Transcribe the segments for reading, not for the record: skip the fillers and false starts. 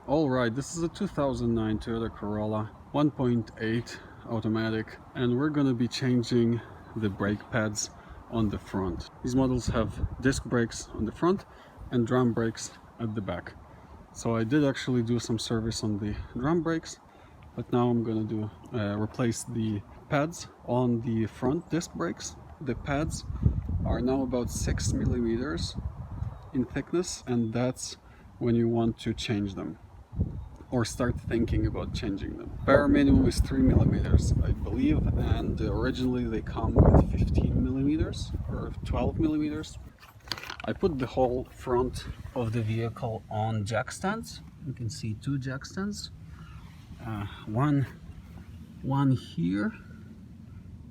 Alright, this is a 2009 Toyota Corolla 1.8 automatic, and we're gonna be changing the brake pads on the front. These models have disc brakes on the front and drum brakes at the back. So I did actually do some service on the drum brakes, but now I'm gonna replace the pads on the front disc brakes. The pads are now about 6 millimeters in thickness, and that's when you want to change them or start thinking about changing them. Bare minimum is 3 millimeters, I believe, and originally they come with 15 millimeters or 12 millimeters. I put the whole front of the vehicle on jack stands. You can see two jack stands. One here,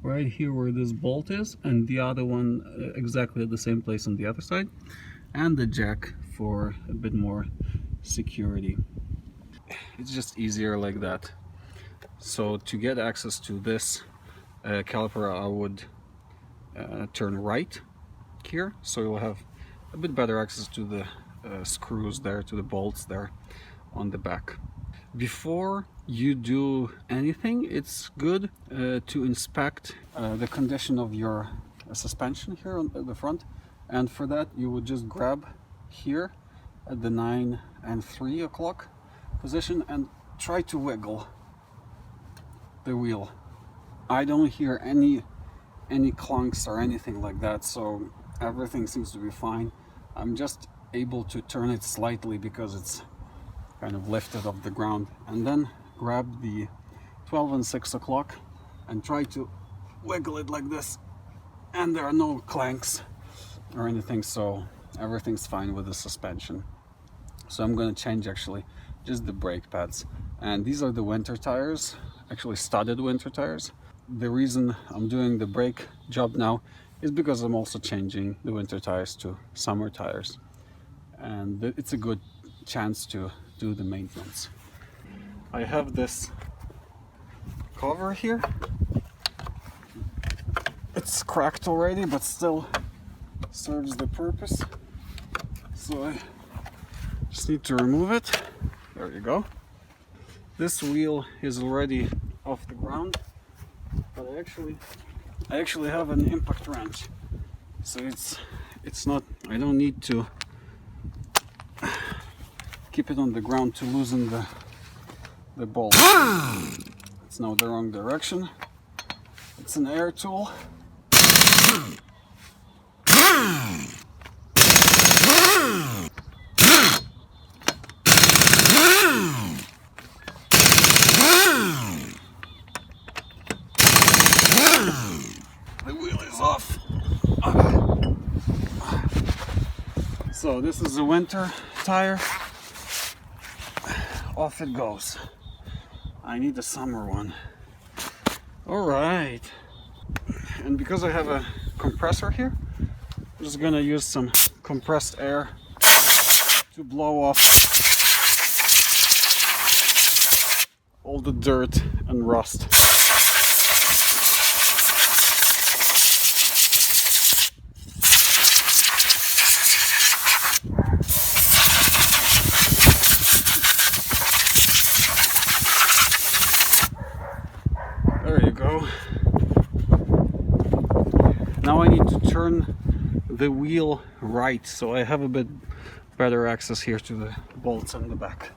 right here where this bolt is, and the other one exactly at the same place on the other side, and the jack for a bit more security. It's just easier like that. So to get access to this caliper, I would turn right here, so you'll have a bit better access to the screws there, to the bolts there on the back. Before you do anything, it's good to inspect the condition of your suspension here on the front, and for that you would just grab here at the 9 and 3 o'clock position and try to wiggle the wheel. I don't hear any clunks or anything like that, so everything seems to be fine. I'm just able to turn it slightly because it's kind of lifted off the ground, and then grab the 12 and 6 o'clock and try to wiggle it like this, and there are no clanks or anything, so everything's fine with the suspension. So I'm going to change actually just the brake pads, and these are the winter tires, actually studded winter tires. The reason I'm doing the brake job now is because I'm also changing the winter tires to summer tires, and it's a good chance to do the maintenance. I have this cover here. It's cracked already, but still serves the purpose, so I just need to remove it. There you go. This wheel is already off the ground, but I actually have an impact wrench, so it's not, I don't need to keep it on the ground to loosen the bolt. It's now the wrong direction. It's an air tool. The wheel is off. So this is a winter tire. Off it goes. I need a summer one. Alright. And because I have a compressor here, I'm just gonna use some compressed air to blow off all the dirt and rust. There you go. Now I need to turn the wheel right, so I have a bit better access here to the bolts on the back.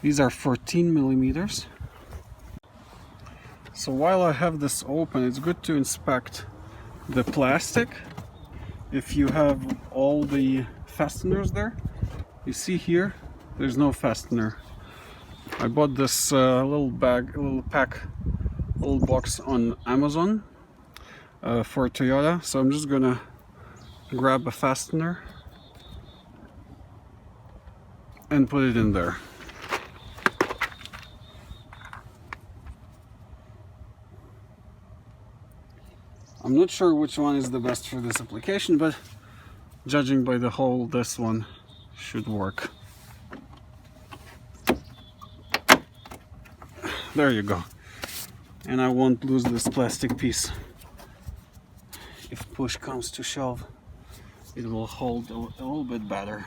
These are 14 millimeters. So while I have this open, it's good to inspect the plastic. If you have all the fasteners there, you see here, there's no fastener. I bought this little box on Amazon for Toyota, so I'm just gonna grab a fastener and put it in there. I'm not sure which one is the best for this application, but judging by the hole, this one should work. There you go. and I won't lose this plastic piece. If push comes to shove, it will hold a little bit better.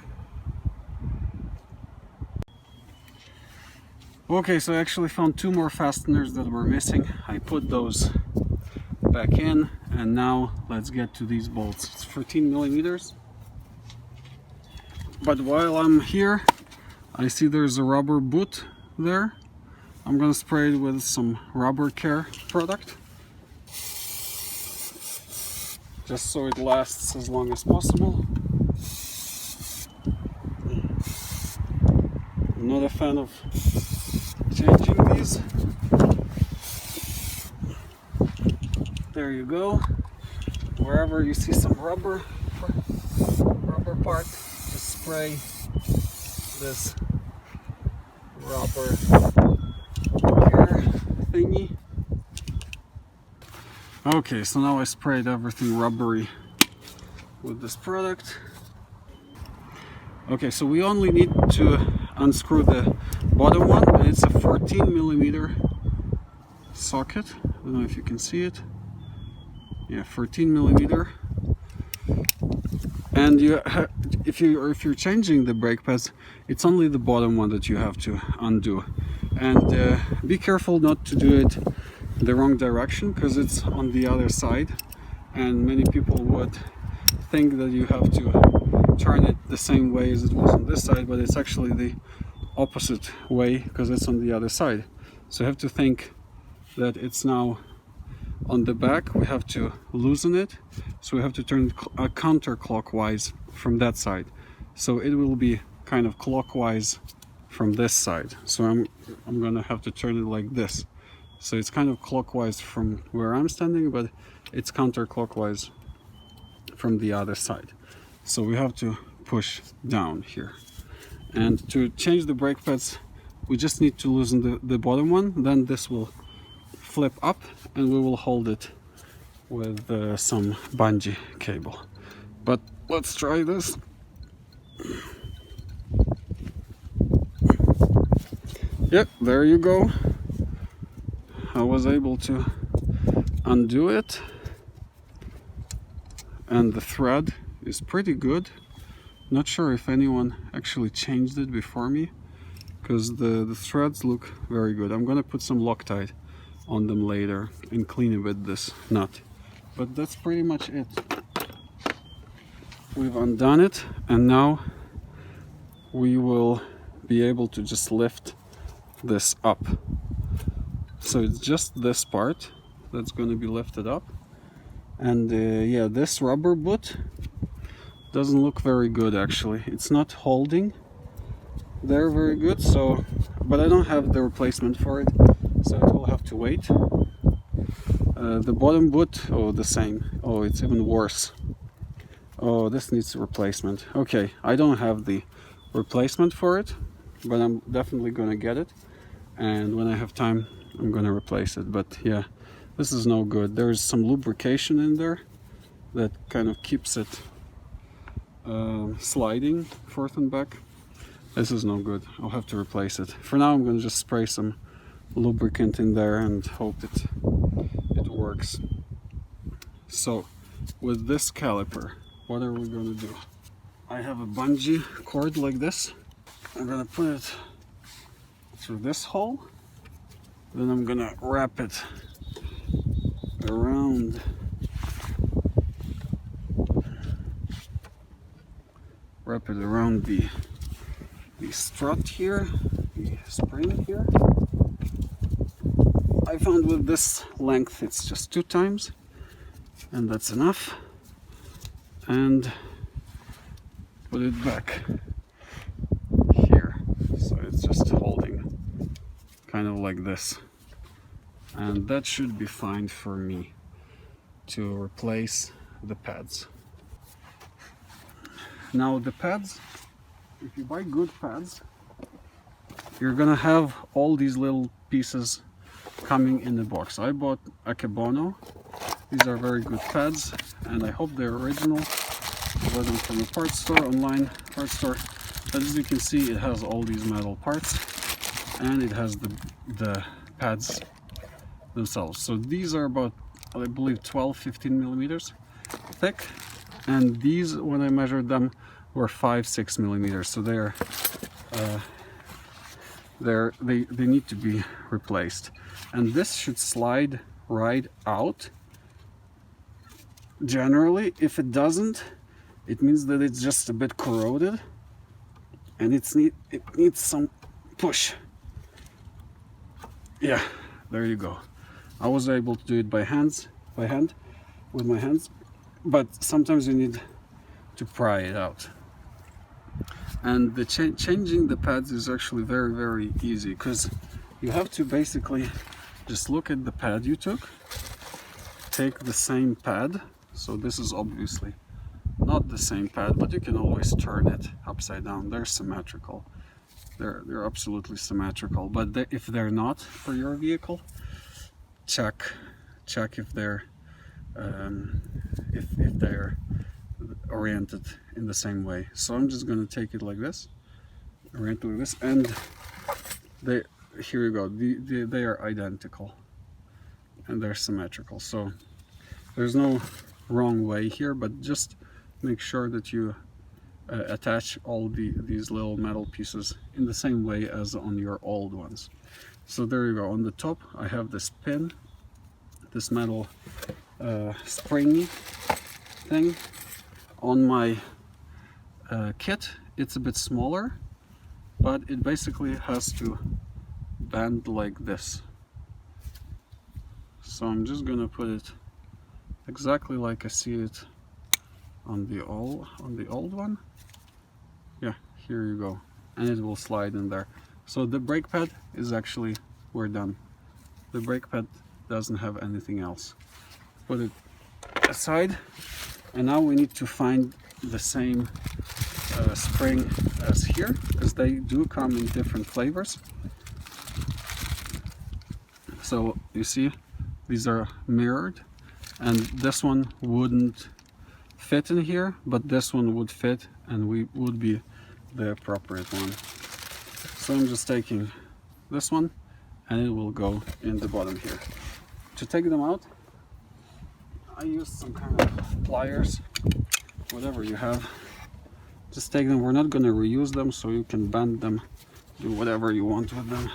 Okay, so I actually found 2 more fasteners that were missing. I put those back in, and now let's get to these bolts. It's 14 millimeters. But while I'm here, I see there's a rubber boot there. I'm gonna spray it with some rubber care product, just so it lasts as long as possible. I'm not a fan of changing these. There you go. Wherever you see some rubber part, just spray this rubber care thingy. Okay, so now I sprayed everything rubbery with this product. Okay, so we only need to unscrew the bottom one, and it's a 14 millimeter socket. I don't know if you can see it. Yeah, 14 millimeter. And if you're changing the brake pads, it's only the bottom one that you have to undo. And be careful not to do it the wrong direction, because it's on the other side, and many people would think that you have to turn it the same way as it was on this side, but it's actually the opposite way because it's on the other side. So you have to think that it's now on the back. We have to loosen it, so we have to turn it counterclockwise from that side, so it will be kind of clockwise from this side. So I'm gonna have to turn it like this, so it's kind of clockwise from where I'm standing, but it's counterclockwise from the other side. So we have to push down here, and to change the brake pads we just need to loosen the bottom one. Then this will flip up and we will hold it with some bungee cable. But let's try this. Yep, there you go. I was able to undo it, and the thread is pretty good. Not sure if anyone actually changed it before me, because the threads look very good. I'm gonna put some Loctite on them later and clean a bit this nut. But that's pretty much it. We've undone it, and now we will be able to just lift this up. So it's just this part that's going to be lifted up. And yeah, this rubber boot doesn't look very good actually. It's not holding there very good, so but I don't have the replacement for it, so it will have to wait. The bottom boot, oh, the same. Oh, it's even worse. Oh, this needs a replacement. Okay, I don't have the replacement for it, but I'm definitely gonna get it, and when I have time I'm gonna replace it. But yeah, this is no good. There's some lubrication in there that kind of keeps it sliding forth and back. This is no good. I'll have to replace it. For now I'm gonna just spray some lubricant in there and hope it works. So with this caliper, what are we gonna do? I have a bungee cord like this. I'm gonna put it through this hole, then I'm gonna wrap it around the strut here, the spring here. I found with this length it's just 2 times, and that's enough. And put it back here, so it's just holding kind of like this, and that should be fine for me to replace the pads. Now the pads, if you buy good pads, you're gonna have all these little pieces coming in the box. I bought Akebono. These are very good pads, and I hope they're original. I bought them from a parts store, online parts store. But as you can see, it has all these metal parts, and it has the pads themselves. So these are about, I believe, 12-15 millimeters thick, and these, when I measured them, were 5-6 millimeters. So they need to be replaced, and this should slide right out. Generally, if it doesn't, it means that it's just a bit corroded, and it needs some push. Yeah, there you go. I was able to do it by hand, with my hands, but sometimes you need to pry it out. And the changing the pads is actually very, very easy, because you have to basically just look at the pad you took, take the same pad. So this is obviously not the same pad, but you can always turn it upside down. They're symmetrical. They're absolutely symmetrical. But if they're not for your vehicle, check if they're oriented in the same way. So I'm just going to take it like this, orient like this, and here you go. They are identical and they're symmetrical. So there's no wrong way here, but just make sure that you attach all these little metal pieces in the same way as on your old ones. So there you go. On the top I have this pin, this metal springy thing. On my kit it's a bit smaller, but it basically has to bend like this. So I'm just gonna put it exactly like I see it on the old one. Yeah, here you go, and it will slide in there. So the brake pad is actually, we're done. The brake pad doesn't have anything else. Put it aside, and now we need to find the same spring as here, because they do come in different flavors. So you see, these are mirrored, and this one wouldn't fit in here, but this one would fit and would be the appropriate one. So I'm just taking this one, and it will go in the bottom here. To take them out, I used some kind of pliers, whatever you have. Just take them. We're not going to reuse them, so you can bend them, do whatever you want with them.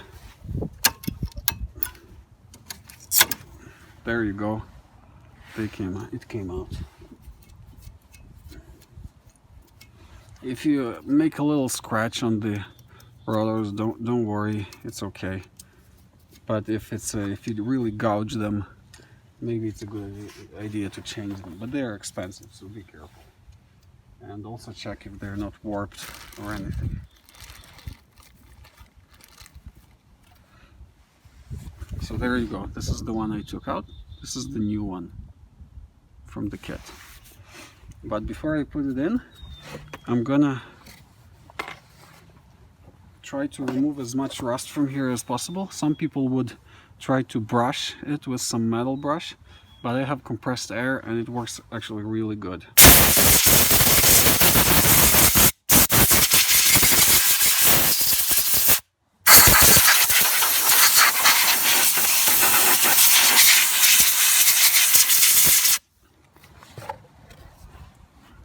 There you go. It came out. If you make a little scratch on the rollers, don't worry, it's okay. But if you really gouge them, maybe it's a good idea to change them. But they are expensive, so be careful. And also check if they're not warped or anything. So there you go. This is the one I took out. This is the new one from the kit. But before I put it in, I'm gonna try to remove as much rust from here as possible. Some people would try to brush it with some metal brush, but I have compressed air and it works actually really good.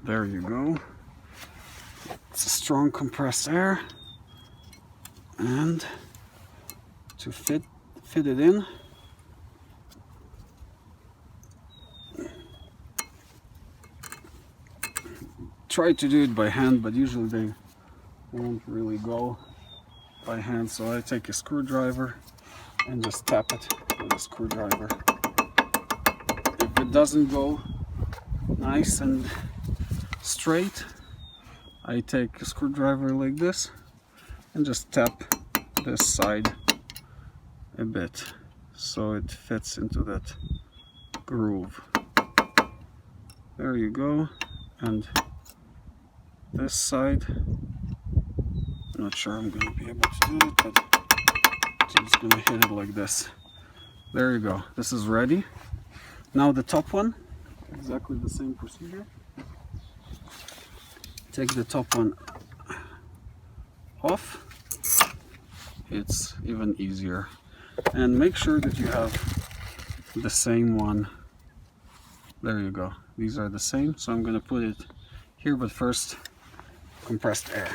There you go. It's a strong compressed air, and to fit it in, try to do it by hand, but usually they won't really go by hand, so I take a screwdriver and just tap it with a screwdriver. If it doesn't go nice and straight, I take a screwdriver like this and just tap this side a bit so it fits into that groove. There you go. And this side, I'm not sure I'm going to be able to do it, but I'm just going to hit it like this. There you go. This is ready. Now the top one, exactly the same procedure. Take the top one off. It's even easier. And make sure that you have the same one. There you go. These are the same, so I'm gonna put it here, but first compressed air.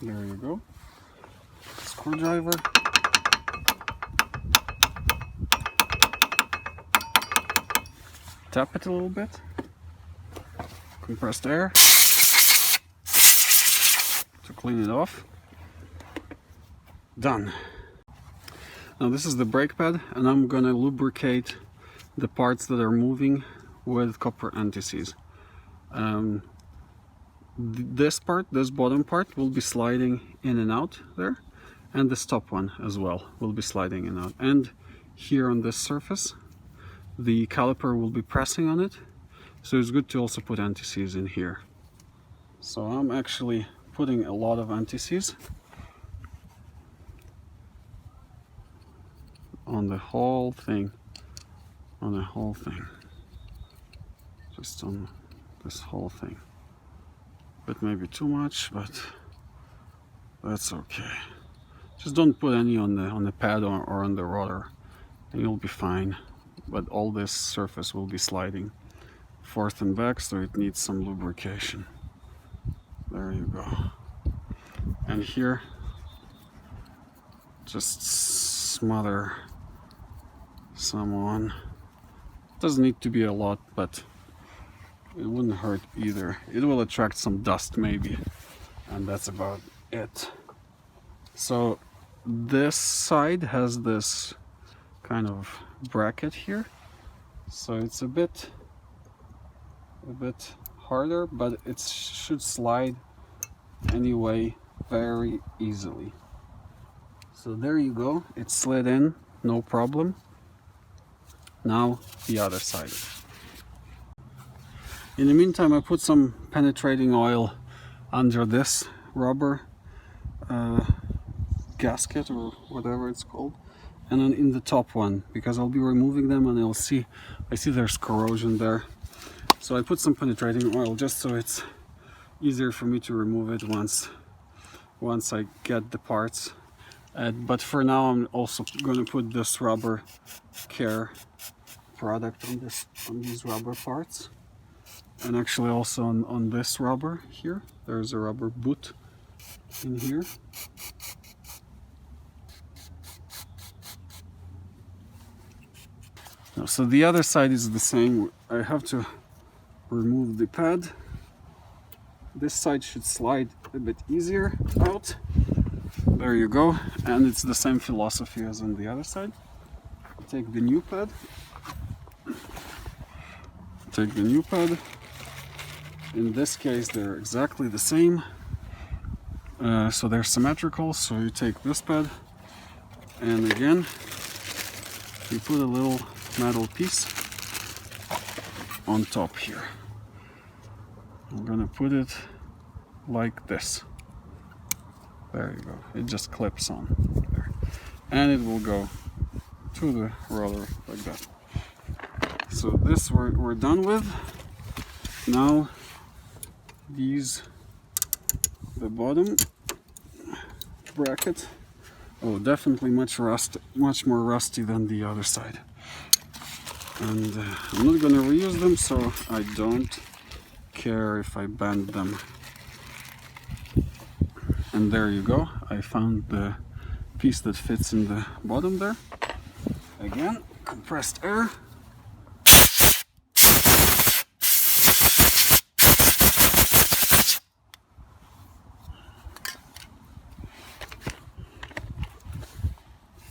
There you go. Screwdriver. Tap it a little bit. Compressed air to clean it off. Done. Now this is the brake pad, and I'm gonna lubricate the parts that are moving with copper anti-seize. This part, this bottom part, will be sliding in and out there, and this top one as well will be sliding in and out. And here on this surface, the caliper will be pressing on it, so it's good to also put anti-seize in here. So I'm actually putting a lot of anti-seize on the whole thing, just on this whole thing. But maybe too much, but that's okay. Just don't put any on the pad or on the rotor, and you'll be fine. But all this surface will be sliding forth and back, so it needs some lubrication. There you go. And here, just smother some on. Doesn't need to be a lot, but it wouldn't hurt either. It will attract some dust maybe, and that's about it. So this side has this kind of bracket here, so it's a bit harder, but it should slide anyway very easily. So there you go, it slid in, no problem. Now the other side. In the meantime, I put some penetrating oil under this rubber gasket or whatever it's called, and then in the top one, because I'll be removing them, and I see there's corrosion there. So I put some penetrating oil just so it's easier for me to remove it once I get the parts. But for now, I'm also going to put this rubber care product on these rubber parts. And actually also on this rubber here, there's a rubber boot in here. Now, so the other side is the same. I have to remove the pad. This side should slide a bit easier out. There you go. And it's the same philosophy as on the other side. Take the new pad. Take the new pad. In this case, they're exactly the same, so they're symmetrical. So you take this pad, and again, you put a little metal piece on top here. I'm gonna put it like this. There you go. It just clips on there, and it will go to the roller like that. So this we're done with. Now the bottom bracket, oh, definitely much more rusty than the other side, and I'm not going to reuse them, so I don't care if I bend them. And there you go, I found the piece that fits in the bottom there. Again, compressed air.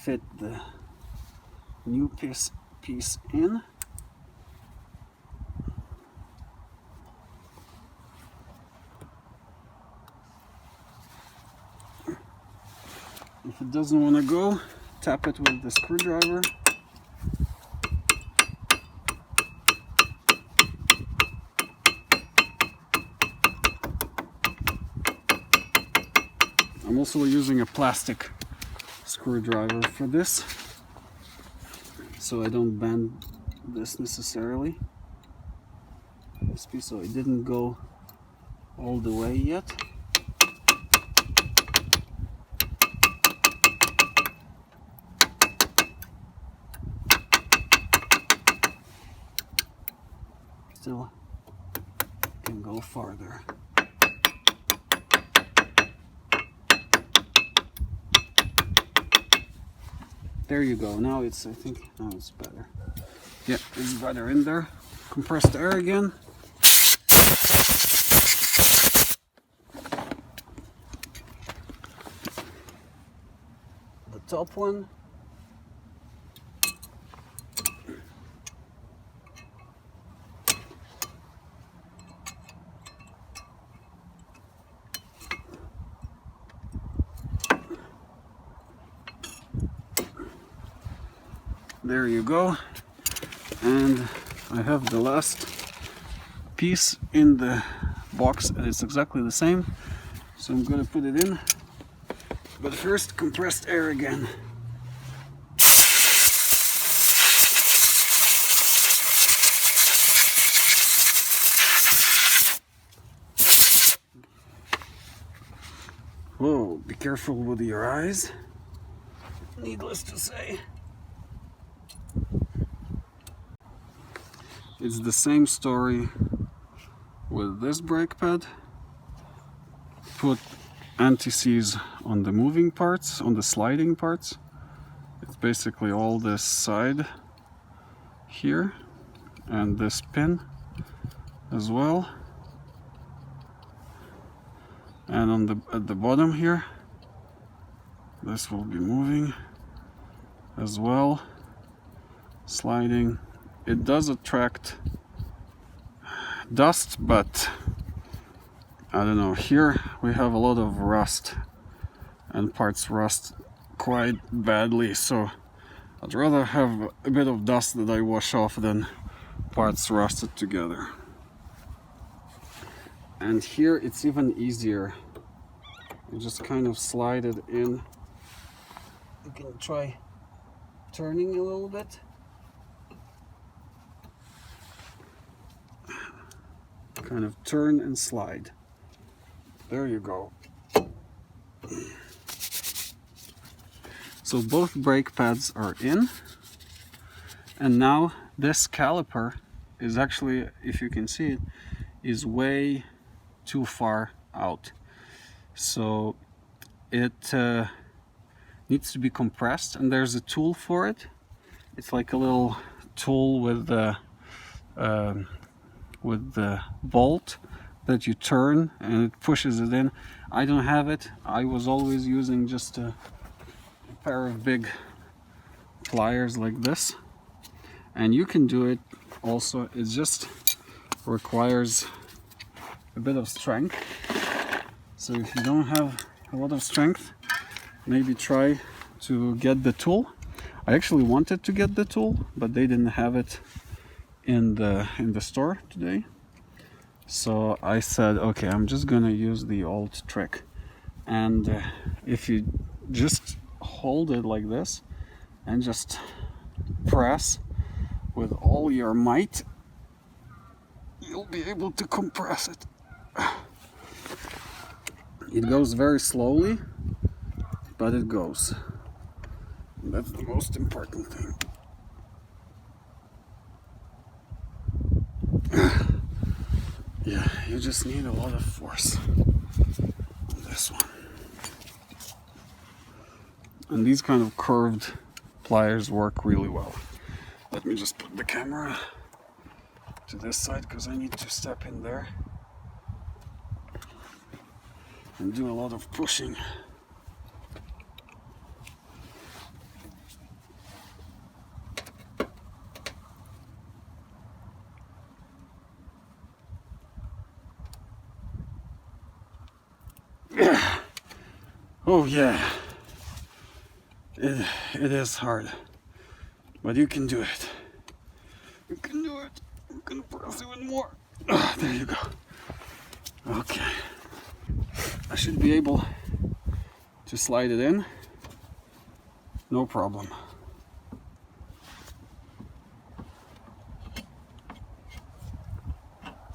Fit the new piece in. If it doesn't want to go, tap it with the screwdriver. I'm also using a plastic screwdriver for this, so I don't bend this necessarily. This piece, so it didn't go all the way yet. Still can go farther. There you go. Now it's, I think, now it's better. Yeah, it's better in there. Compressed air again. The top one. There you go. And I have the last piece in the box, and it's exactly the same. So I'm gonna put it in. But first, compressed air again. Whoa, be careful with your eyes. Needless to say. It's the same story with this brake pad. Put anti-seize on the moving parts, on the sliding parts. It's basically all this side here and this pin as well. And on at the bottom here, this will be moving as well, sliding. It does attract dust, but I don't know, here we have a lot of rust and parts rust quite badly, so I'd rather have a bit of dust that I wash off than parts rusted together. And here it's even easier. You just kind of slide it in. You can try turning a little bit. Kind of turn and slide. There you go. So both brake pads are in, and now this caliper is actually, if you can see it, is way too far out. So it needs to be compressed, and there's a tool for it. It's like a little tool with the bolt that you turn and it pushes it in. I don't have it. I was always using just a pair of big pliers like this, and you can do it also. It just requires a bit of strength. So if you don't have a lot of strength, maybe try to get the tool. I actually wanted to get the tool, but they didn't have it in the store today. So I said, okay, I'm just gonna use the old trick. And if you just hold it like this and just press with all your might, you'll be able to compress it. It goes very slowly, but it goes. That's the most important thing. Yeah, you just need a lot of force on this one. And these kind of curved pliers work really well. Let me just put the camera to this side because I need to step in there and do a lot of pushing. Oh yeah, it is hard, but you can do it. You can do it. I'm gonna press even more. There you go. Okay. I should be able to slide it in, no problem.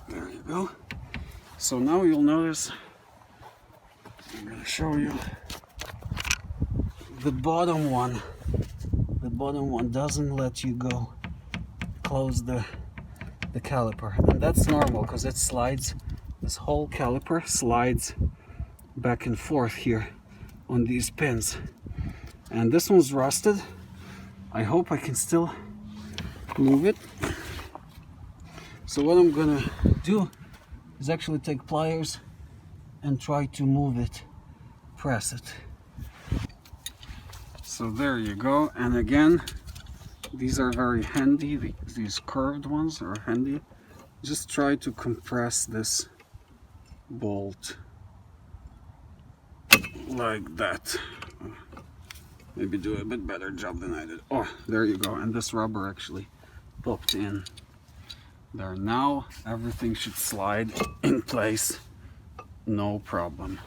There you go. So now you'll notice, I'm going to show you the bottom one. The bottom one doesn't let you go close the caliper, and that's normal because it slides. This whole caliper slides back and forth here on these pins, and this one's rusted. I hope I can still move it. So what I'm gonna do is actually take pliers and try to move it, press it. So there you go. And again, these are very handy. These curved ones are handy. Just try to compress this bolt like that. Maybe do a bit better job than I did. Oh, there you go. And this rubber actually popped in there. Now everything should slide in place. No problem.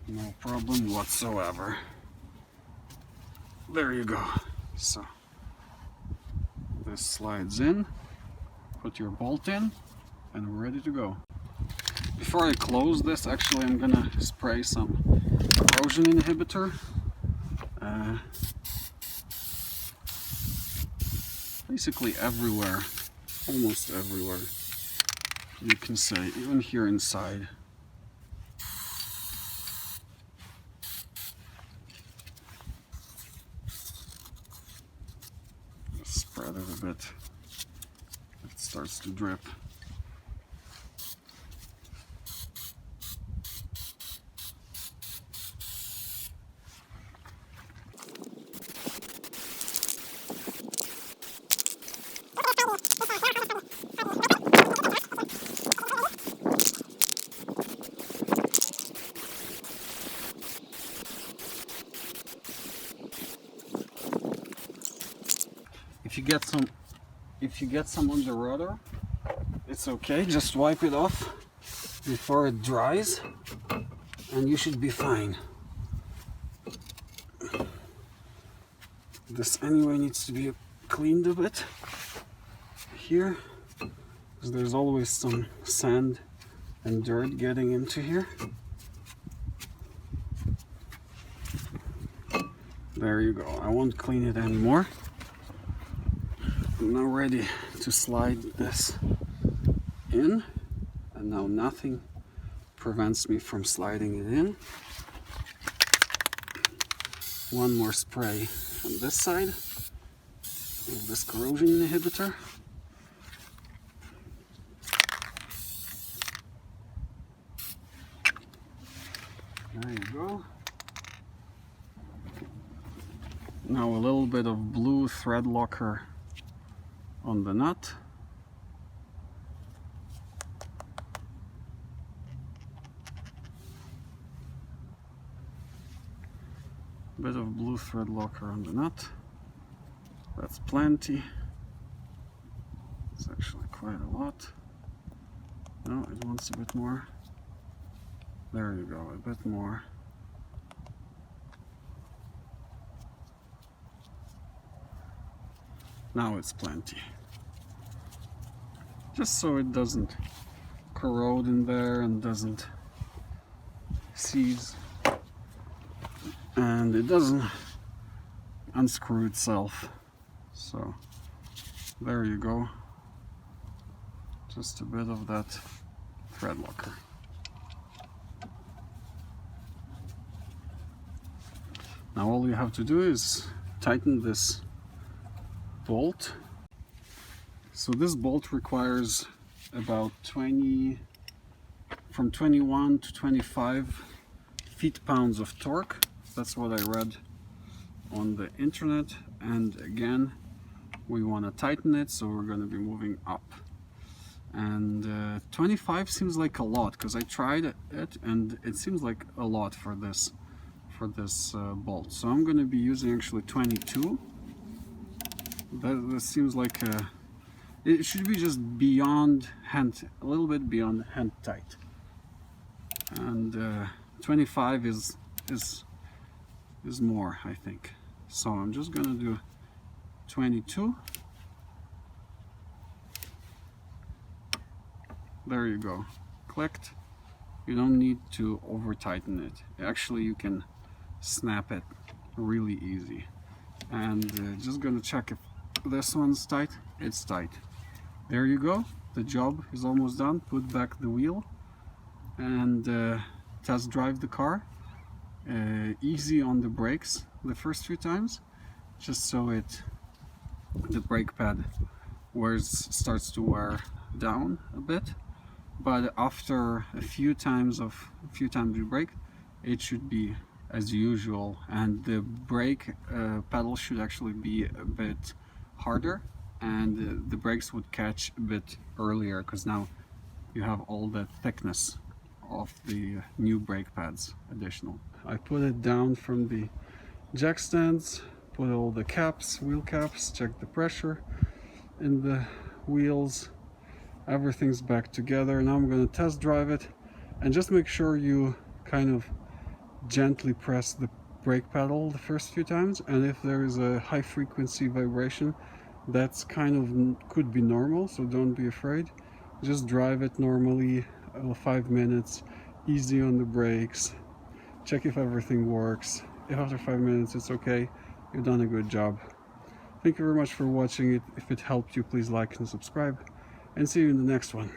No problem whatsoever. There you go. So this slides in, put your bolt in, and we're ready to go. Before I close this, actually I'm gonna spray some corrosion inhibitor. Basically everywhere, almost everywhere, you can say, even here inside. Just spread it a bit. It starts to drip. If you get some on the rotor, it's okay. Just wipe it off before it dries, and you should be fine. This anyway needs to be cleaned a bit here, because there's always some sand and dirt getting into here. There you go. I won't clean it anymore. I'm now ready to slide this in, and now nothing prevents me from sliding it in. One more spray on this side of this corrosion inhibitor. There you go. Now a little bit of blue thread locker on the nut. Bit of blue thread locker on the nut. That's plenty. It's actually quite a lot. No, it wants a bit more. There you go, a bit more. Now it's plenty. Just so it doesn't corrode in there and doesn't seize, and it doesn't unscrew itself. So there you go. Just a bit of that thread locker. Now all you have to do is tighten this bolt. So this bolt requires about from 21 to 25 feet-pounds of torque. That's what I read on the internet. And again, we want to tighten it, so we're going to be moving up. And 25 seems like a lot, because I tried it and it seems like a lot for this bolt. So I'm going to be using actually 22. That seems like it should be just beyond hand, a little bit beyond hand tight. And 25 is is more, I think. So I'm just gonna do 22. There you go, clicked. You don't need to over tighten it. Actually, you can snap it really easy. And just gonna check if this one's tight. It's tight. There you go, the job is almost done. Put back the wheel and test drive the car. Easy on the brakes the first few times, just so the brake pad starts to wear down a bit. But after a few times you brake, it should be as usual, and the brake pedal should actually be a bit harder, and the brakes would catch a bit earlier, because now you have all the thickness of the new brake pads additional. I put it down from the jack stands, put all the caps, wheel caps, check the pressure in the wheels. Everything's back together. Now I'm going to test drive it, and just make sure you kind of gently press the brake pedal the first few times, and if there is a high frequency vibration, that's kind of could be normal, so don't be afraid. Just drive it normally, 5 minutes, easy on the brakes, check if everything works. If after 5 minutes it's okay, you've done a good job. Thank you very much for watching it. If it helped you, please like and subscribe, and see you in the next one.